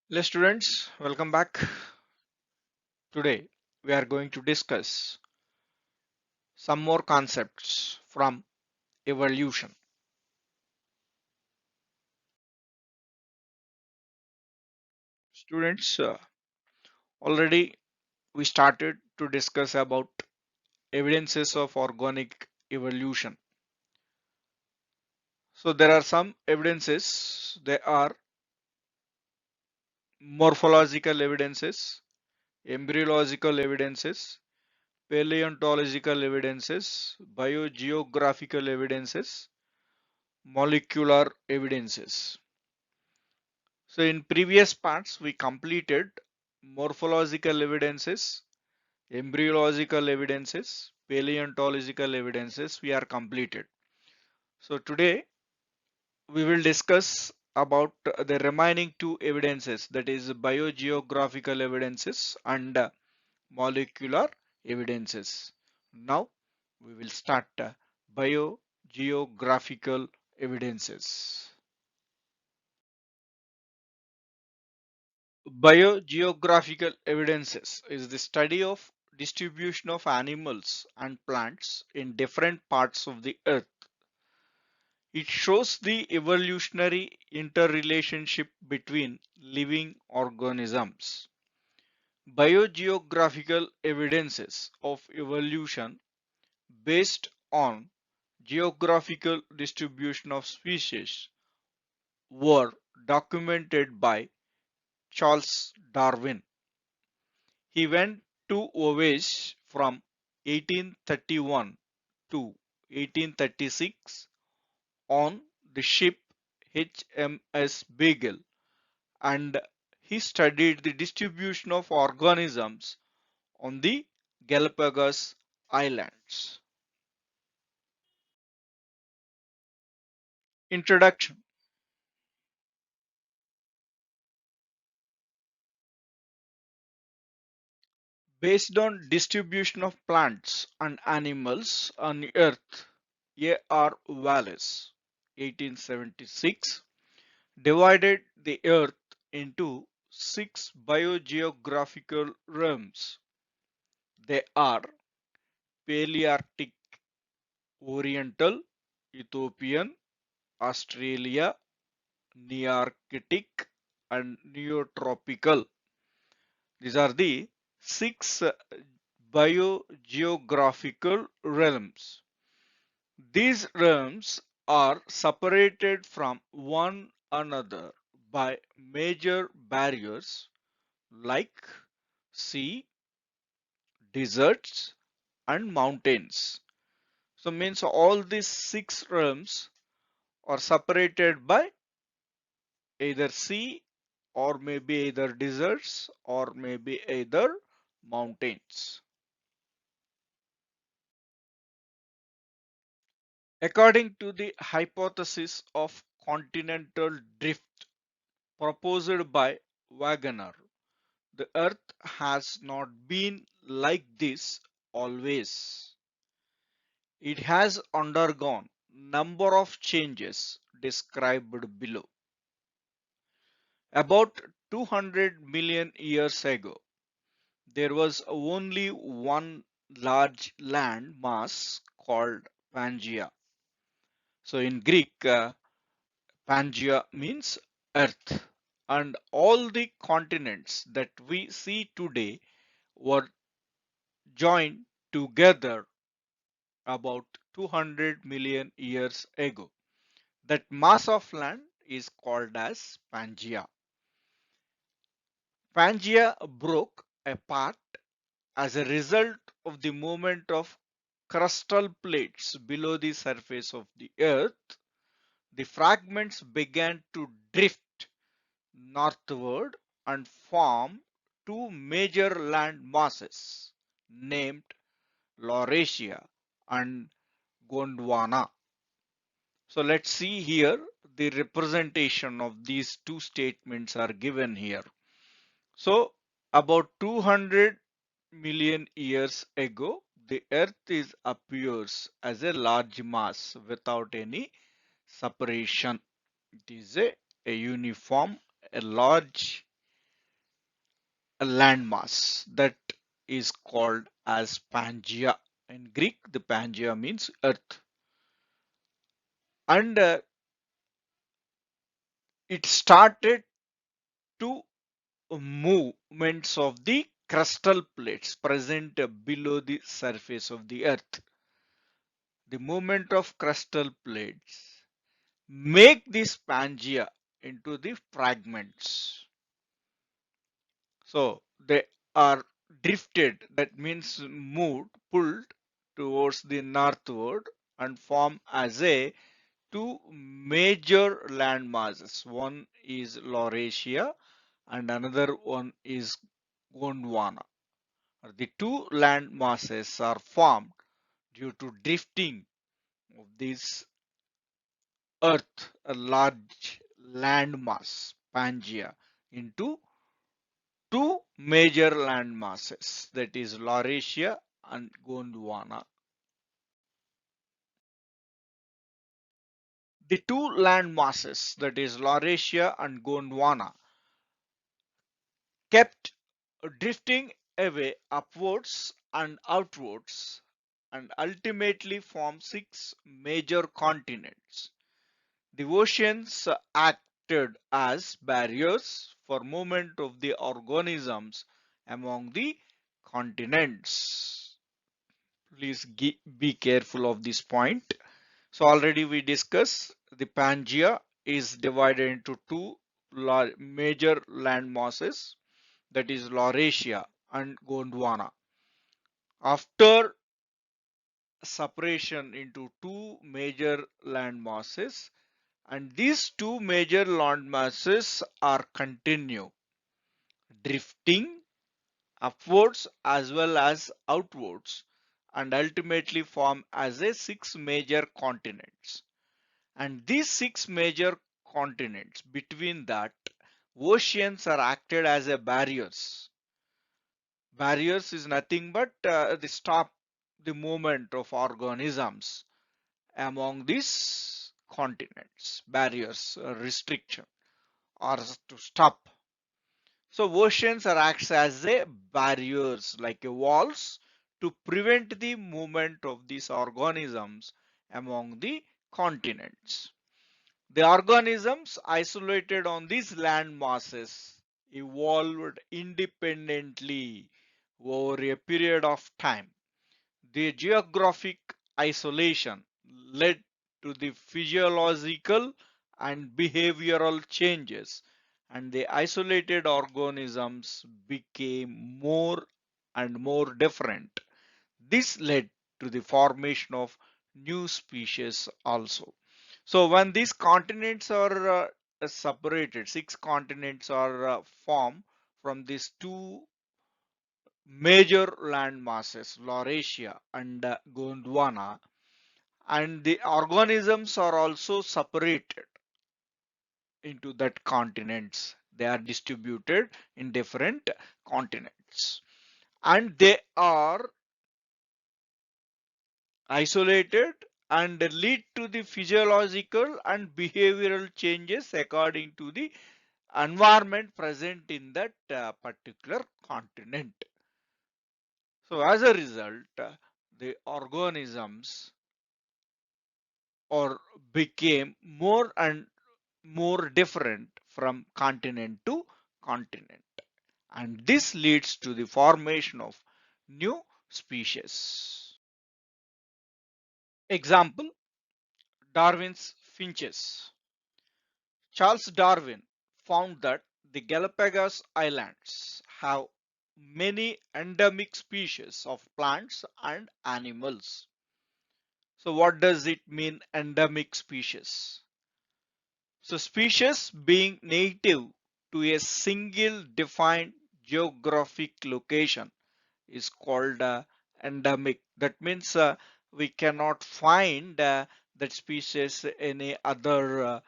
Hello students, welcome back. Today we are going to discuss some more concepts from evolution. Students, already we started to discuss about evidences of organic evolution. So there are some evidences. There are morphological evidences, embryological evidences, paleontological evidences, biogeographical evidences, molecular evidences. So in previous parts, we completed morphological evidences, embryological evidences, paleontological evidences we are completed. So today we will discuss about the remaining two evidences, that is biogeographical evidences and molecular evidences. Now we will start biogeographical evidences. Biogeographical evidences is the study of distribution of animals and plants in different parts of the earth. It shows the evolutionary interrelationship between living organisms. Biogeographical evidences of evolution based on geographical distribution of species were documented by Charles Darwin. He went to voyage from 1831 to 1836 on the ship HMS Beagle, and he studied the distribution of organisms on the Galapagos Islands. Introduction. Based on distribution of plants and animals on the earth, A.R. Wallace 1876 divided the earth into six biogeographical realms. They are Palearctic, Oriental, Ethiopian, Australia, Nearctic, and Neotropical. These are the six biogeographical realms. These realms are separated from one another by major barriers like sea, deserts, and mountains. So means all these six realms are separated by either sea or maybe either deserts or maybe either mountains. According to the hypothesis of continental drift proposed by Wagner, the earth has not been like this always. It has undergone number of changes described below. About 200 million years ago, there was only one large land mass called Pangaea. So in Greek, Pangaea means earth, and all the continents that we see today were joined together about 200 million years ago. That mass of land is called as Pangaea. Pangaea broke apart as a result of the movement of crustal plates below the surface of the earth. The fragments began to drift northward and form two major land masses named Laurasia and Gondwana. So let's see here the representation of these two statements are given here. So about 200 million years ago, the earth is appears as a large mass without any separation. It is a uniform, a large a landmass that is called as Pangaea. In Greek, the Pangaea means earth. And it started to movements of the crustal plates present below the surface of the earth. The movement of crustal plates make this Pangaea into the fragments. So they are drifted, that means moved, pulled towards the northward and form as a two major land masses. One is Laurasia and another one is Gondwana. The two land masses are formed due to drifting of this earth, a large land mass, Pangaea, into two major land masses, that is Laurasia and Gondwana. The two land masses, that is Laurasia and Gondwana, kept drifting away upwards and outwards and ultimately formed six major continents. The oceans acted as barriers for movement of the organisms among the continents. Please be careful of this point. So already we discussed the Pangaea is divided into two major land masses, that is Laurasia and Gondwana. After separation into two major land masses, and these two major land masses are continue drifting upwards as well as outwards and ultimately form as a six major continents. And these six major continents, between that, oceans are acted as a barriers. Barriers is nothing but the stop the movement of organisms among these continents. Barriers, restriction, or to stop. So oceans are acts as a barriers, like a walls, to prevent the movement of these organisms among the continents. The organisms isolated on these land masses evolved independently over a period of time. The geographic isolation led to the physiological and behavioral changes, and the isolated organisms became more and more different. This led to the formation of new species also. So when these continents are separated, six continents are formed from these two major land masses, Laurasia and Gondwana, and the organisms are also separated into that continents. They are distributed in different continents, and they are isolated and lead to the physiological and behavioral changes according to the environment present in that particular continent. So as a result, the organisms or became more and more different from continent to continent, and this leads to the formation of new species. Example: Darwin's finches. Charles Darwin found that the Galapagos Islands have many endemic species of plants and animals. So what does it mean, endemic species? So species being native to a single defined geographic location is called endemic. That means we cannot find that species in any other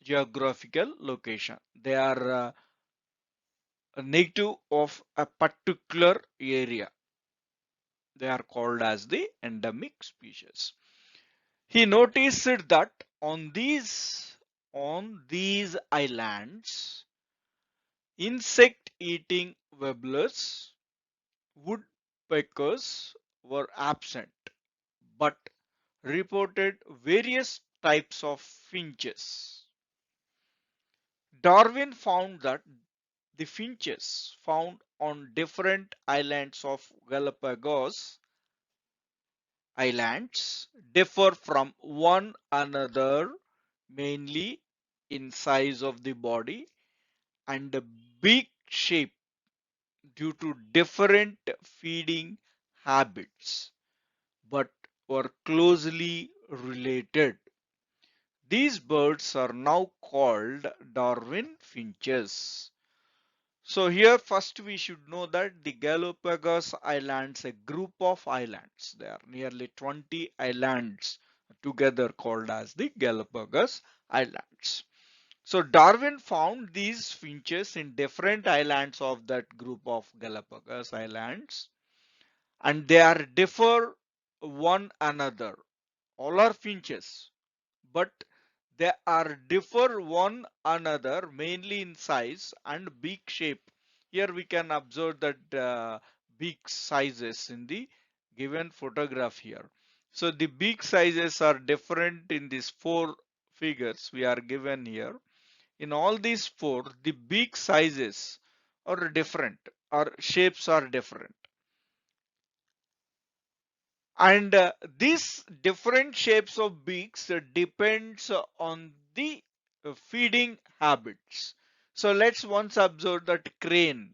geographical location. They are a native of a particular area. They are called as the endemic species. He noticed that on these islands, Insect-eating warblers, woodpeckers were absent, but reported various types of finches. Darwin found that the finches found on different islands of Galapagos Islands differ from one another mainly in size of the body and the beak shape due to different feeding habits, but were closely related. These birds are now called Darwin finches. So here first we should know that the Galapagos Islands, a group of islands, there are nearly 20 islands together called as the Galapagos Islands. So Darwin found these finches in different islands of that group of Galapagos Islands, and they are differ one another. All are finches, but they are differ one another mainly in size and beak shape. Here we can observe that beak sizes in the given photograph here. So the beak sizes are different in these four figures we are given here. In all these four, the beak sizes are different or shapes are different. And these different shapes of beaks depends on the feeding habits. So let's once observe that crane,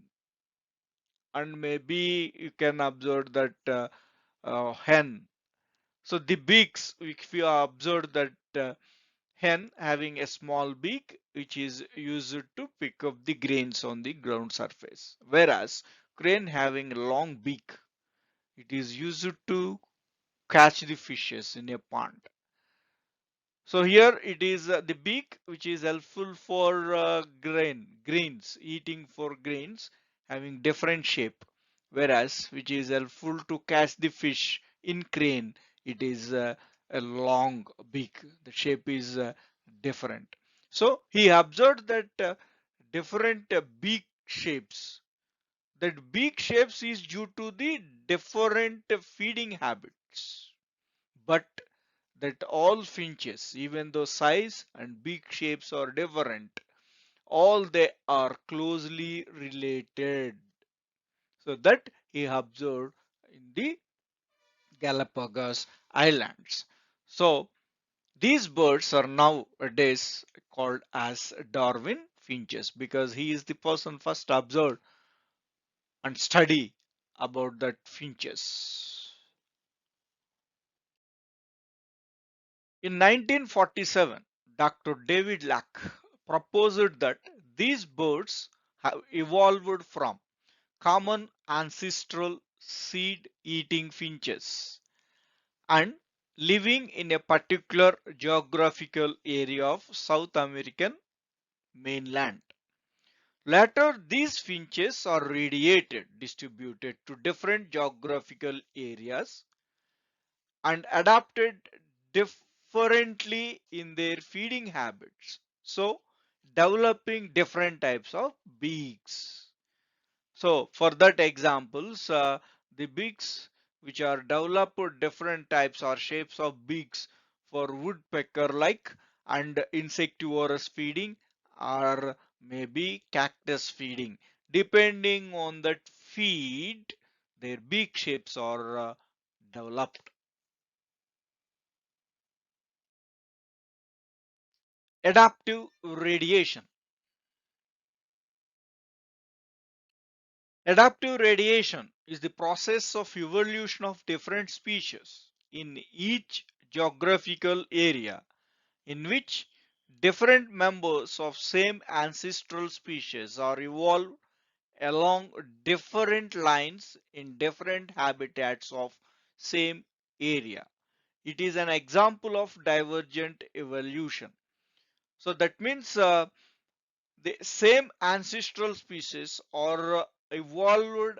and maybe you can observe that hen. So the beaks, if you observe that hen having a small beak which is used to pick up the grains on the ground surface, whereas crane having a long beak, it is used to catch the fishes in a pond. So here it is the beak which is helpful for grains, eating for grains having different shape, whereas which is helpful to catch the fish in crane, it is a long beak. The shape is different. So he observed that different beak shapes. That beak shapes is due to the different feeding habits, but that all finches, even though size and beak shapes are different, all they are closely related. So that he observed in the Galapagos Islands. So these birds are nowadays called as Darwin finches because he is the person first observed and study about that finches. In 1947, Dr. David Lack proposed that these birds have evolved from common ancestral seed-eating finches and living in a particular geographical area of South American mainland. Later, these finches are radiated, distributed to different geographical areas and adapted differently in their feeding habits. So, developing different types of beaks. So, for that examples, the beaks which are developed different types or shapes of beaks for woodpecker like and insectivorous feeding or maybe cactus feeding. Depending on that feed, their beak shapes are developed. Adaptive radiation. Adaptive radiation is the process of evolution of different species in each geographical area in which different members of same ancestral species are evolved along different lines in different habitats of same area. It is an example of divergent evolution. So that means the same ancestral species are evolved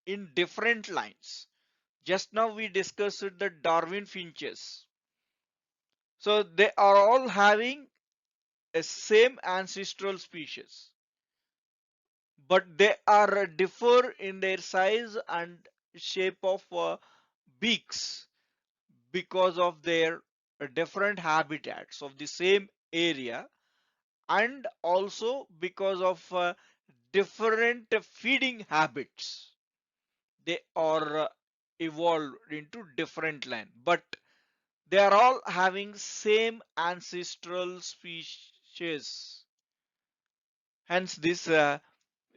in different lines. Just now we discussed the Darwin finches. So they are all having a same ancestral species. but they are differ in their size and shape of beaks because of their different habitats of the same area, and also because of different feeding habits. They are evolved into different land, but they are all having same ancestral species. Hence this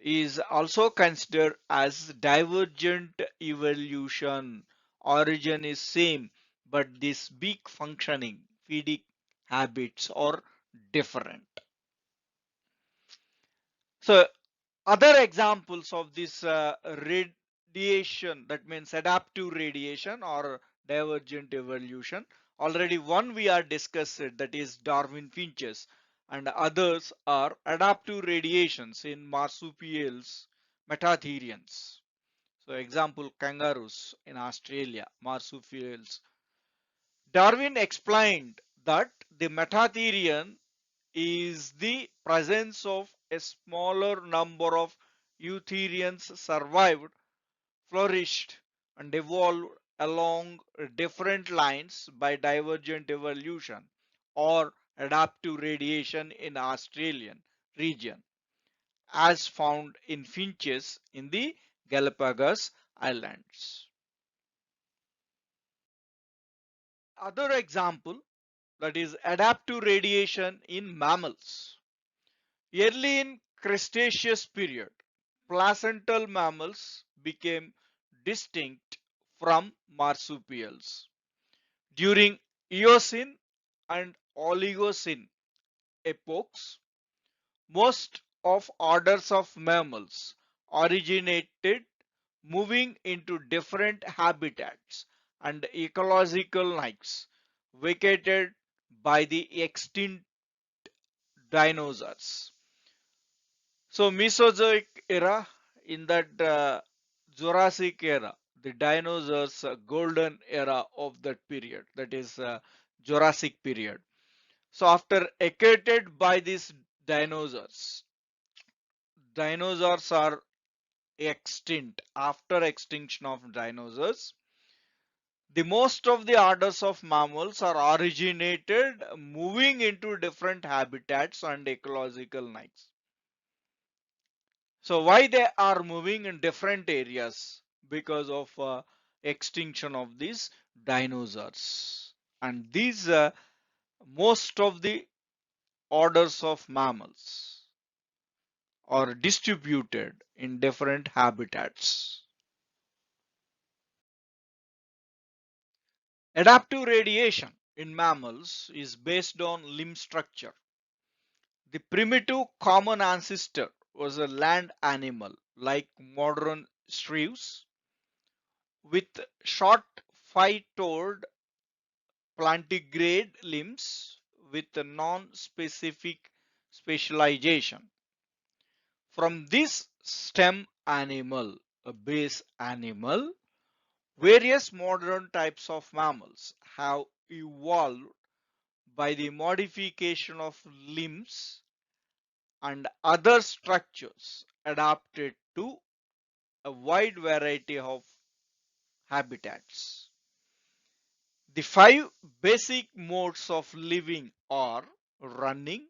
is also considered as divergent evolution. Origin is same, but this beak functioning feeding habits are different. So other examples of this radiation, that means adaptive radiation or divergent evolution, already one we are discussed, that is Darwin finches, and others are adaptive radiations in marsupials, metatherians. So example, kangaroos in Australia, marsupials. Darwin explained that the metatherian is the presence of a smaller number of eutherians survived, flourished, and evolved along different lines by divergent evolution or adaptive radiation in Australian region, as found in finches in the Galapagos Islands. Other example, that is adaptive radiation in mammals. Early in Cretaceous period, placental mammals became distinct from marsupials. During Eocene and Oligocene epochs, most of orders of mammals originated moving into different habitats and ecological niches vacated by the extinct dinosaurs. So Mesozoic era, in that Jurassic era, the dinosaurs golden era of that period, that is Jurassic period. So after occupied by these dinosaurs, dinosaurs are extinct. After extinction of dinosaurs, the most of the orders of mammals are originated moving into different habitats and ecological niches. So why they are moving in different areas? Because of extinction of these dinosaurs. And these most of the orders of mammals are distributed in different habitats. Adaptive radiation in mammals is based on limb structure. The primitive common ancestor was a land animal like modern shrews with short five-toed plantigrade limbs with a non-specific specialization. From this stem animal, a base animal, various modern types of mammals have evolved by the modification of limbs and other structures adapted to a wide variety of habitats. The five basic modes of living are running,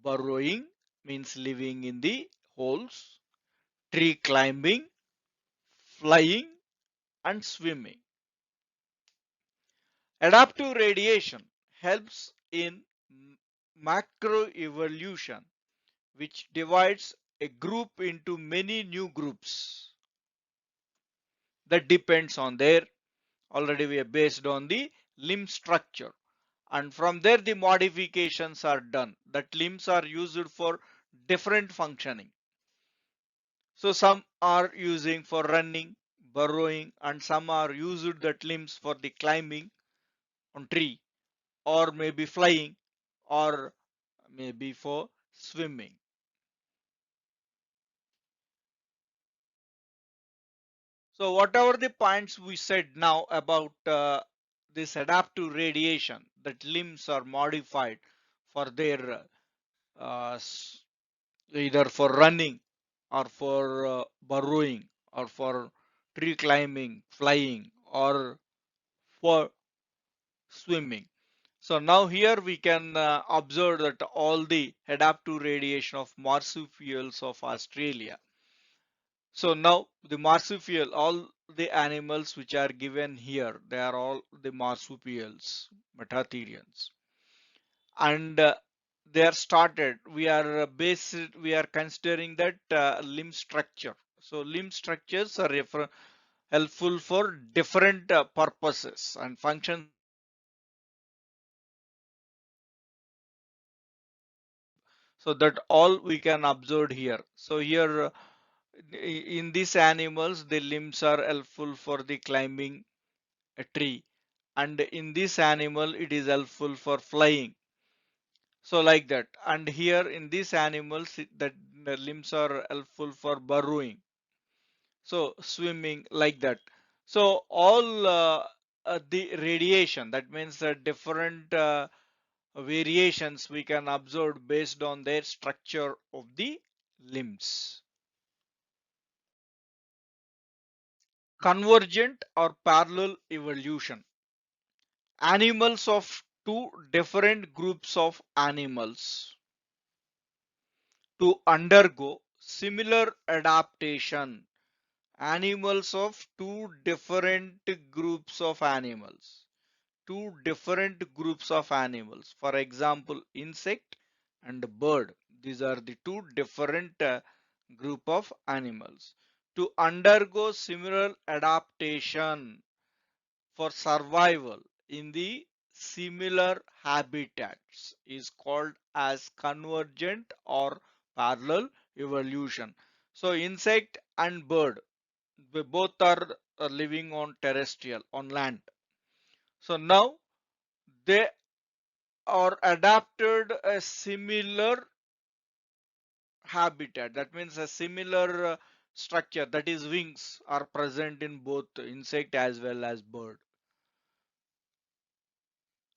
burrowing means living in the holes, tree climbing, flying, and swimming. Adaptive radiation helps in macroevolution, which divides a group into many new groups. That depends on their, already we are based on the limb structure, and from there the modifications are done, that limbs are used for different functioning. So some are using for running, burrowing, and some are used that limbs for the climbing on tree, or maybe flying, or maybe for swimming. So whatever the points we said now about this adaptive radiation, that limbs are modified for their either for running or for burrowing, or for tree climbing, flying, or for swimming. So now here we can observe that all the adaptive radiation of marsupials of Australia. So now the marsupial, all the animals which are given here, they are all the marsupials, metatherians. And they are started, we are considering that limb structure. So limb structures are helpful for different purposes and functions, so that all we can observe here. So here in these animals the limbs are helpful for the climbing a tree, and in this animal it is helpful for flying. So like that, and here in these animals the limbs are helpful for burrowing, so swimming, like that. So all the radiation, that means the different variations we can observe based on their structure of the limbs. Convergent or parallel evolution. Animals of two different groups of animals to undergo similar adaptation. Animals of two different groups of animals. Two different groups of animals. For example, insect and bird. These are the two different group of animals to undergo similar adaptation for survival in the similar habitats is called as convergent or parallel evolution. So insect and bird, they both are living on terrestrial, on land. So now they are adapted a similar habitat. That means a similar structure, that is wings are present in both insect as well as bird.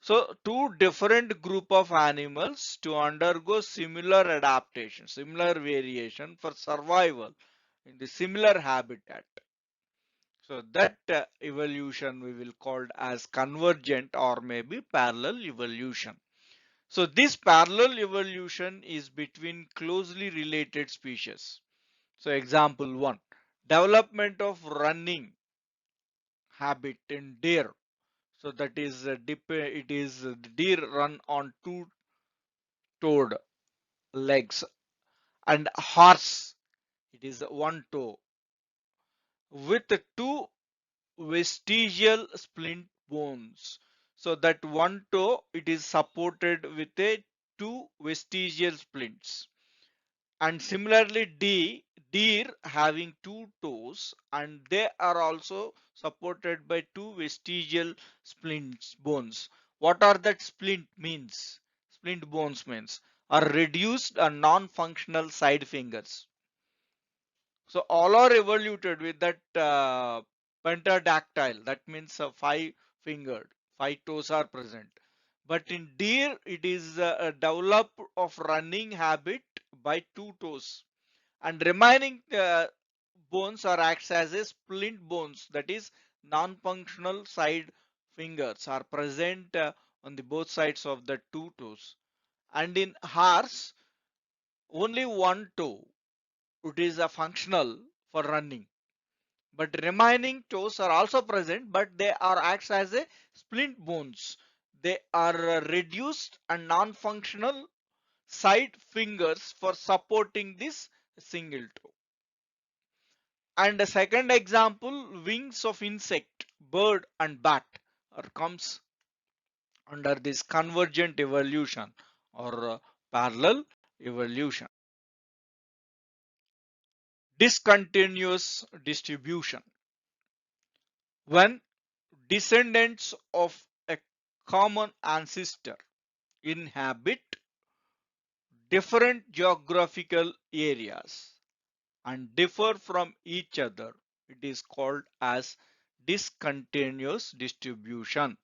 So two different group of animals to undergo similar adaptation, similar variation for survival in the similar habitat. So that evolution we will call as convergent or maybe parallel evolution. So this parallel evolution is between closely related species. So example 1, development of running habit in deer. So that is it is deer run on two-toed legs, and horse, it is one toe with two vestigial splint bones. So that one toe, it is supported with a two vestigial splints. And similarly deer having two toes, and they are also supported by two vestigial splints bones. What are that splint means? Splint bones means are reduced and non-functional side fingers. So all are evoluted with that pentadactyl, that means five fingered, five toes are present. But in deer it is a develop of running habit by two toes, and remaining bones are acts as a splint bones, that is non-functional side fingers are present on the both sides of the two toes. And in horse only one toe, it is a functional for running, but remaining toes are also present, but they are acts as a splint bones. They are reduced and non-functional side fingers for supporting this single toe. And a second example, wings of insect, bird and bat are comes under this convergent evolution or parallel evolution. Discontinuous distribution. When descendants of a common ancestor inhabit different geographical areas and differ from each other, it is called as discontinuous distribution.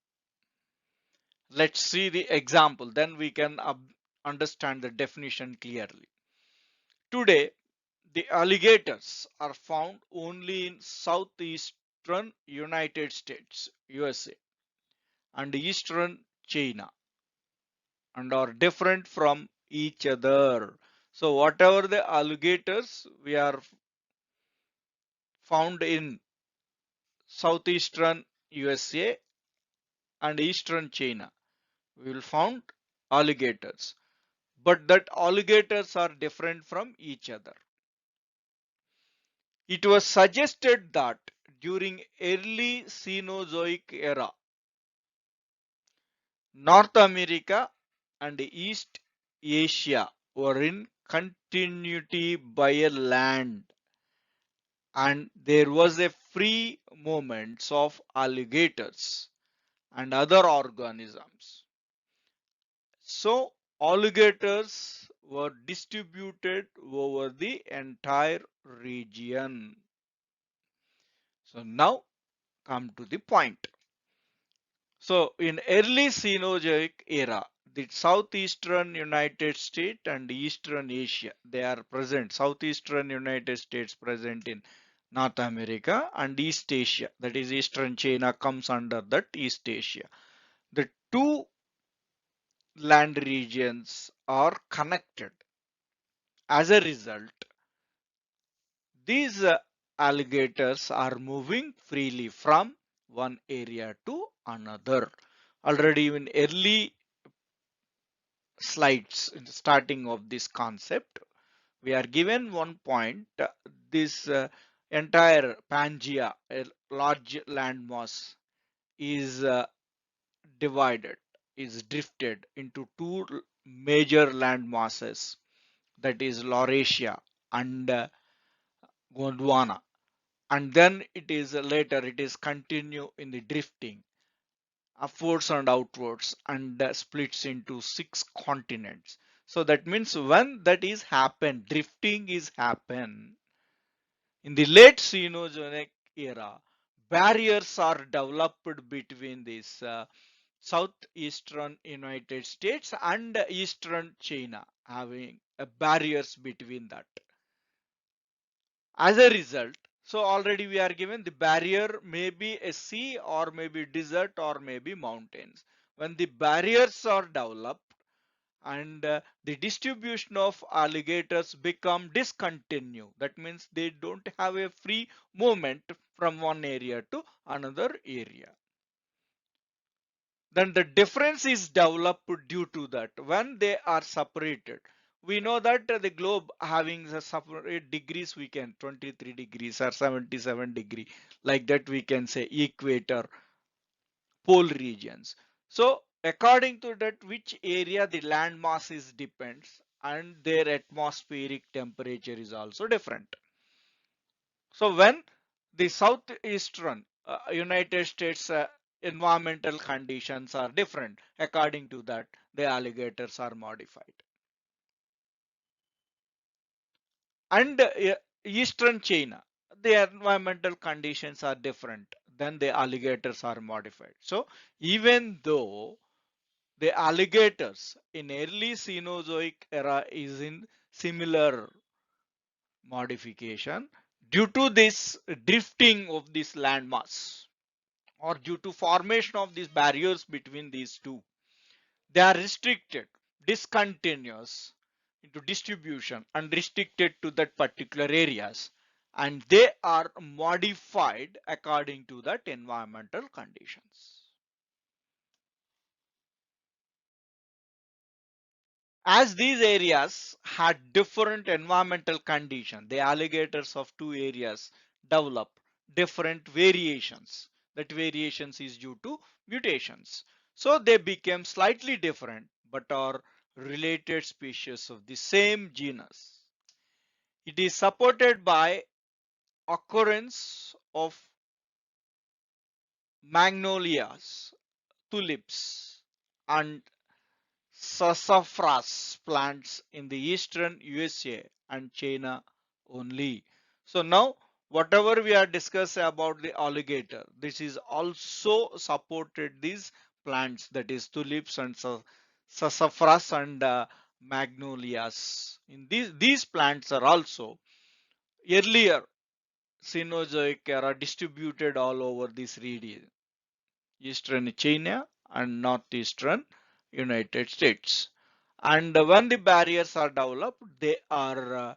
Let's see the example, then we can understand the definition clearly. Today, The alligators are found only in southeastern United States, USA, and eastern China, and are different from each other. So whatever the alligators we are found in southeastern USA and eastern China, we will found alligators, but that alligators are different from each other. It was suggested that during early Cenozoic era, North America and East Asia were in continuity by a land, and there was a free movement of alligators and other organisms. So alligators were distributed over the entire region. So now come to the point. So in early Cenozoic era, the southeastern United States and eastern Asia, they are present. Southeastern United States present in North America, and East Asia, that is eastern China, comes under that East Asia. The two land regions are connected. As a result, these alligators are moving freely from one area to another. Already in early slides in the starting of this concept, we are given one point. This entire Pangea, a large landmass, is divided, is drifted into two major land masses, that is Laurasia and Gondwana, and then it is later it is continue in the drifting upwards and outwards, and splits into 6 continents. So that means when that is happen, drifting is happen in the late Cenozoic era, barriers are developed between this southeastern United States and eastern China, having barriers between that. As a result, so already we are given the barrier may be a sea or maybe desert or maybe mountains. When the barriers are developed and the distribution of alligators become discontinued, that means they don't have a free movement from one area to another area. Then the difference is developed due to that when they are separated. We know that the globe having the separate degrees, we can 23 degrees or 77 degree, like that we can say equator, pole regions. So according to that, which area the land mass is depends, and their atmospheric temperature is also different. So when the southeastern United States environmental conditions are different, according to that, the alligators are modified. And eastern China, the environmental conditions are different, then the alligators are modified. So even though the alligators in early Cenozoic era is in similar modification, due to this drifting of this landmass, or due to formation of these barriers between these two, they are restricted, discontinuous into distribution and restricted to that particular areas, and they are modified according to that environmental conditions. As these areas had different environmental conditions, the alligators of two areas develop different variations. That variations is due to mutations. So they became slightly different but are related species of the same genus. It is supported by occurrence of magnolias, tulips, and sassafras plants in the eastern USA and China only. So now whatever we are discussing about the alligator, this is also supported these plants, that is tulips and sassafras and magnolias. In these plants are also earlier Cenozoic era distributed all over this region, eastern China and northeastern United States. And when the barriers are developed, they are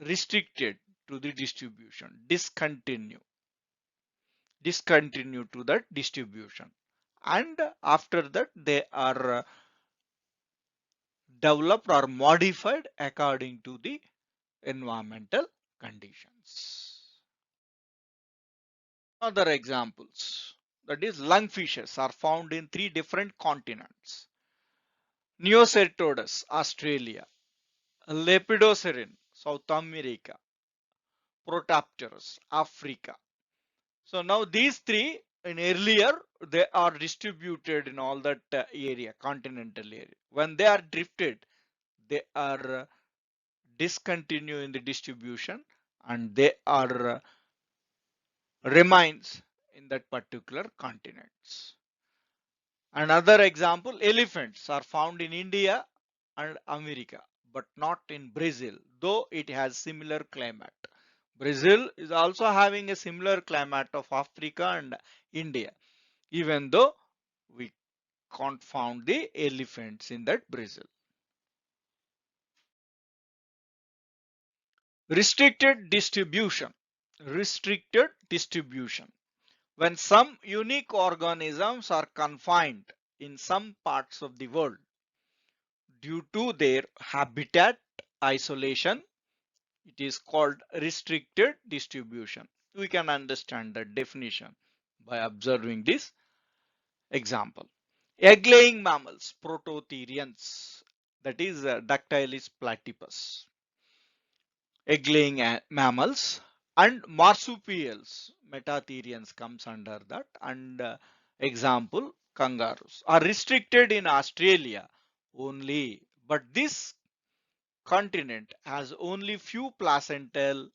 restricted to the distribution, discontinue to that distribution. And after that, they are developed or modified according to the environmental conditions. Other examples, that is lungfishes are found in 3 different continents. Neoceratodus, Australia; Lepidosiren, South America; Protapterus, Africa. So now these three in earlier they are distributed in all that area, continental area. When they are drifted, they are discontinue in the distribution and they are remains in that particular continents. Another example, elephants are found in India and America, but not in Brazil, though it has similar climate. Brazil is also having a similar climate of Africa and India, even though we can't find the elephants in that Brazil. Restricted distribution. Restricted distribution. When some unique organisms are confined in some parts of the world due to their habitat isolation, it is called restricted distribution. We can understand the definition by observing this example. Egg-laying mammals, prototherians, that is Dactylus platypus. Egg-laying mammals and marsupials, metatherians comes under that, and example kangaroos are restricted in Australia only, but this continent has only few placental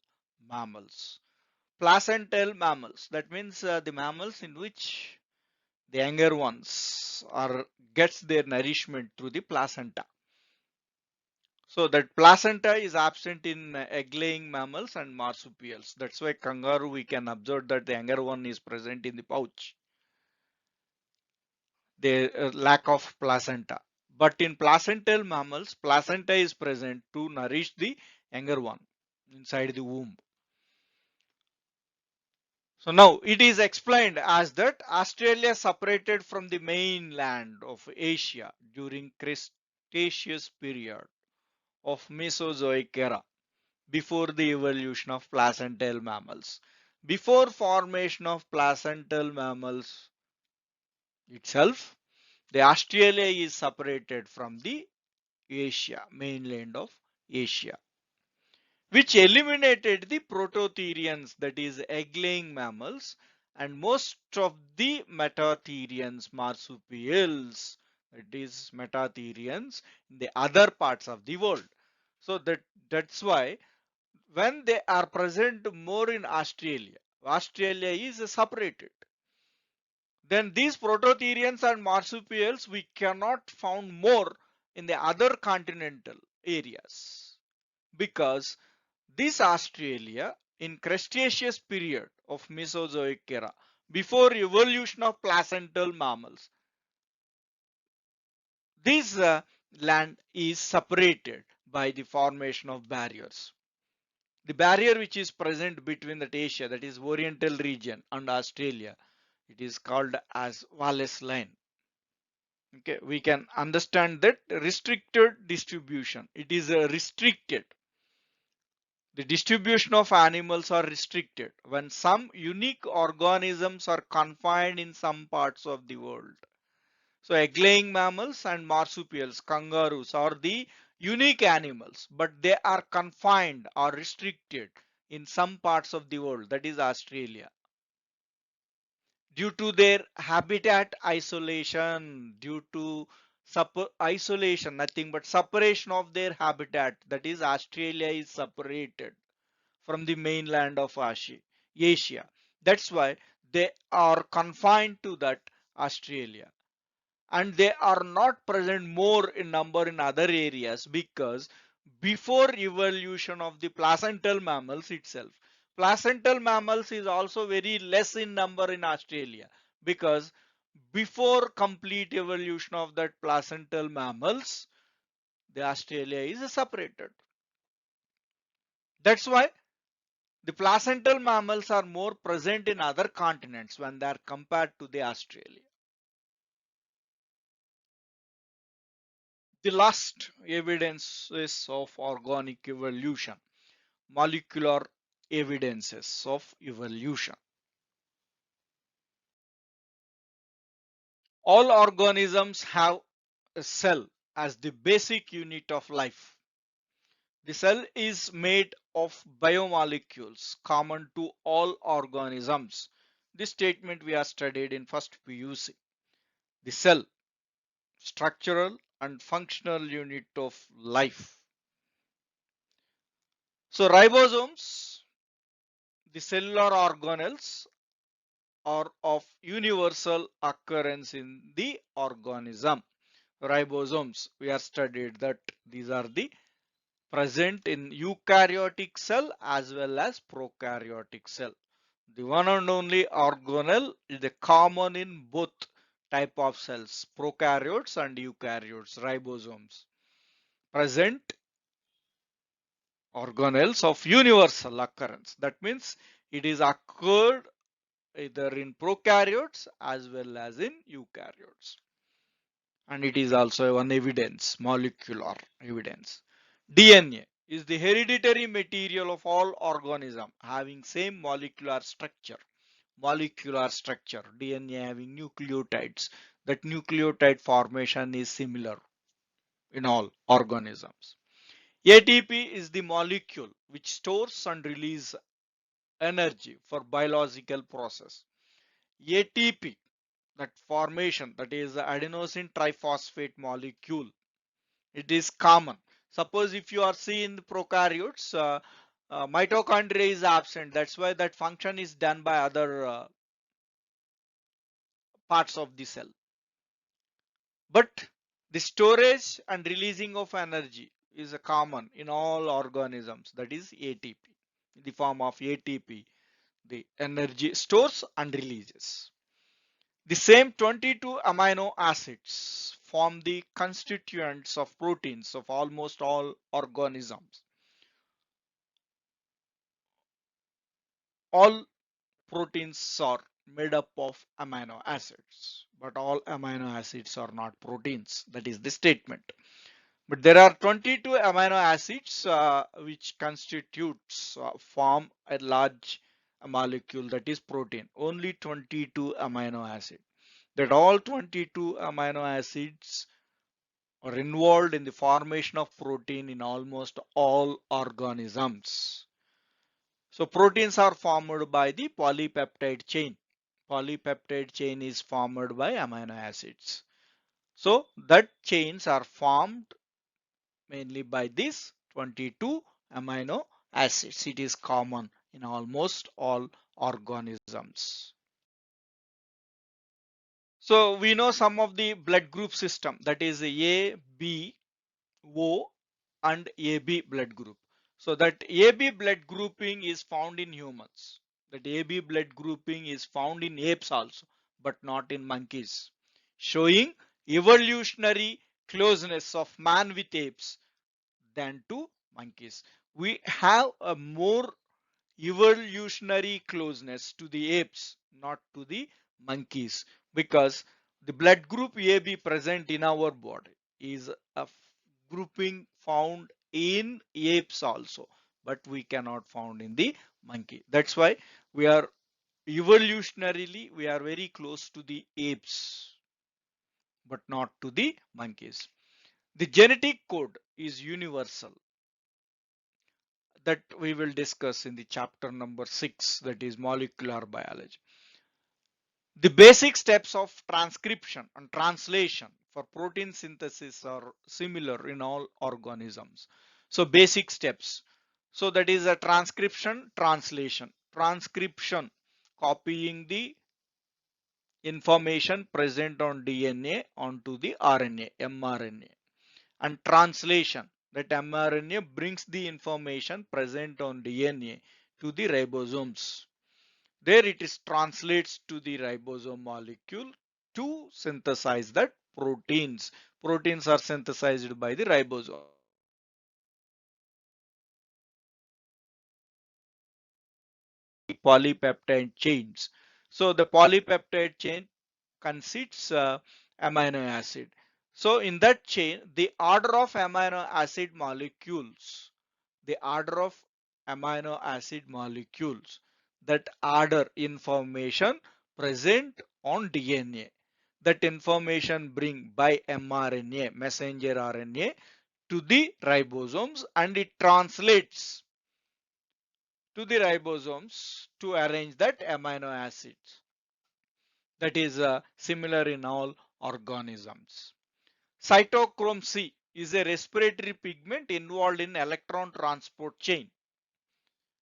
mammals. Placental mammals, that means the mammals in which the younger ones are gets their nourishment through the placenta. So that placenta is absent in egg-laying mammals and marsupials. That's why kangaroo we can observe that the younger one is present in the pouch. The lack of placenta. But in placental mammals, placenta is present to nourish the younger one inside the womb. So now it is explained as that Australia separated from the mainland of Asia during Cretaceous period of Mesozoic era, before the evolution of placental mammals. Before formation of placental mammals itself, the Australia is separated from the Asia, mainland of Asia, which eliminated the prototherians, that is egg-laying mammals, and most of the metatherians, marsupials, that is metatherians in the other parts of the world. So that's why when they are present more in Australia, Australia is separated. Then these prototherians and marsupials we cannot found more in the other continental areas, because this Australia in Cretaceous period of Mesozoic era, before evolution of placental mammals, this land is separated by the formation of barriers. The barrier which is present between that Asia, that is Oriental region, and Australia, it is called as Wallace Line. Okay, we can understand that restricted distribution. It is restricted. The distribution of animals are restricted when some unique organisms are confined in some parts of the world. So egg-laying mammals and marsupials, kangaroos are the unique animals, but they are confined or restricted in some parts of the world, that is Australia. Due to their habitat isolation, due to isolation, nothing but separation of their habitat, that is Australia is separated from the mainland of Asia. That's why they are confined to that Australia, and they are not present more in number in other areas, because before evolution of the placental mammals itself. Placental mammals is also very less in number in Australia, because before complete evolution of that placental mammals, the Australia is separated. That's why the placental mammals are more present in other continents when they are compared to the Australia. The last evidences of organic evolution, molecular evidences of evolution. All organisms have a cell as the basic unit of life. The cell is made of biomolecules common to all organisms. This statement we have studied in first PUC. The cell, structural and functional unit of life. So ribosomes, the cellular organelles, are of universal occurrence in the organism. Ribosomes, we have studied that these are the present in eukaryotic cell as well as prokaryotic cell. The one and only organelle is the common in both type of cells, prokaryotes and eukaryotes, ribosomes. Present organelles of universal occurrence. That means it is occurred either in prokaryotes as well as in eukaryotes. And it is also one evidence, molecular evidence. DNA is the hereditary material of all organisms having same molecular structure. Molecular structure, DNA having nucleotides. That nucleotide formation is similar in all organisms. ATP is the molecule which stores and releases energy for biological process. ATP, that formation, that is the adenosine triphosphate molecule, it is common. Suppose if you are seeing the prokaryotes, mitochondria is absent. That's why that function is done by other parts of the cell. But the storage and releasing of energy is a common in all organisms. That is ATP. In the form of ATP, the energy stores and releases. The same 22 amino acids form the constituents of proteins of almost all organisms. All proteins are made up of amino acids, but all amino acids are not proteins. That is the statement. But there are 22 amino acids which constitutes form a large molecule, that is protein. Only 22 amino acids. That all 22 amino acids are involved in the formation of protein in almost all organisms. So proteins are formed by the polypeptide chain. Polypeptide chain is formed by amino acids. So that chains are formed mainly by these 22 amino acids. It is common in almost all organisms. So we know some of the blood group system, that is A, B, O and AB blood group. So that AB blood grouping is found in humans. That AB blood grouping is found in apes also, but not in monkeys, showing evolutionary closeness of man with apes than to monkeys. We have a more evolutionary closeness to the apes, not to the monkeys, because the blood group AB present in our body is a grouping found in apes also, but we cannot found in the monkey. That's why we are evolutionarily we are very close to the apes, but not to the monkeys. The genetic code is universal, that we will discuss in the chapter number 6, that is molecular biology. The basic steps of transcription and translation for protein synthesis are similar in all organisms. So basic steps. So that is a transcription, translation. Transcription, copying the information present on DNA onto the RNA, mRNA. And translation, That mRNA brings the information present on DNA to the ribosomes. There it is translates to the ribosome molecule to synthesize that proteins. Proteins are synthesized by the ribosome. Polypeptide chains. So the polypeptide chain consists amino acid. So in that chain, the order of amino acid molecules, the order of amino acid molecules, that order information present on DNA. That information bring by mRNA, messenger RNA, to the ribosomes, and it translates to the ribosomes to arrange that amino acids. That is similar in all organisms. Cytochrome C is a respiratory pigment involved in electron transport chain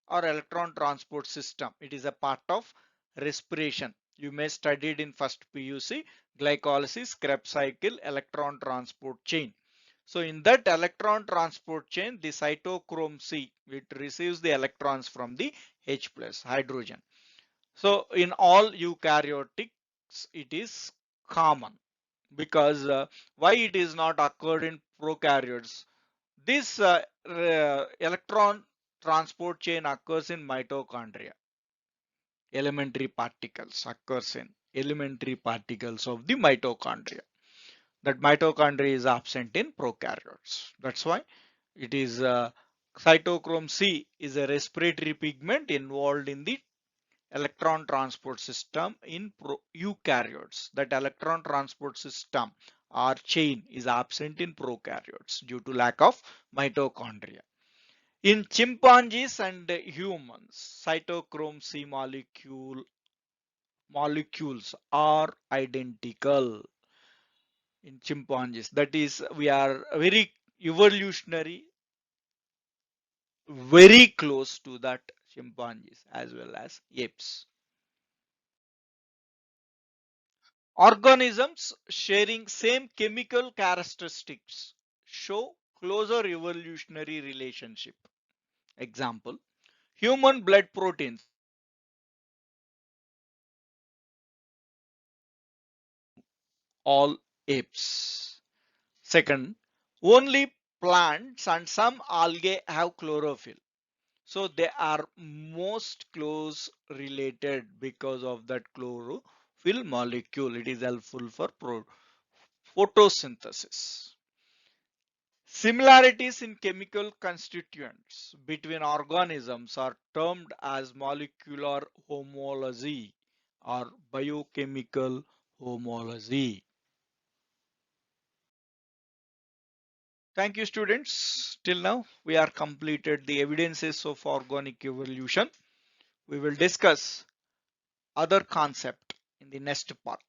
or electron transport system. It is a part of respiration. You may study it in first PUC, glycolysis, Krebs cycle, electron transport chain. So in that electron transport chain, the cytochrome C, it receives the electrons from the H plus hydrogen. So in all eukaryotics, it is common because why it is not occurred in prokaryotes? This electron transport chain occurs in mitochondria. Elementary particles occurs in elementary particles of the mitochondria. That mitochondria is absent in prokaryotes. That's why it is cytochrome C is a respiratory pigment involved in the electron transport system in eukaryotes. That electron transport system or chain is absent in prokaryotes due to lack of mitochondria. In chimpanzees and humans, cytochrome C molecules are identical in chimpanzees. That is, we are very evolutionary, very close to that chimpanzees as well as apes. Organisms sharing same chemical characteristics show closer evolutionary relationship. Example, human blood proteins, all apes. Second, only plants and some algae have chlorophyll. So they are most close related because of that chlorophyll molecule. It is helpful for photosynthesis. Similarities in chemical constituents between organisms are termed as molecular homology or biochemical homology. Thank you, students. Till now, we are completed the evidences of organic evolution. We will discuss other concept in the next part.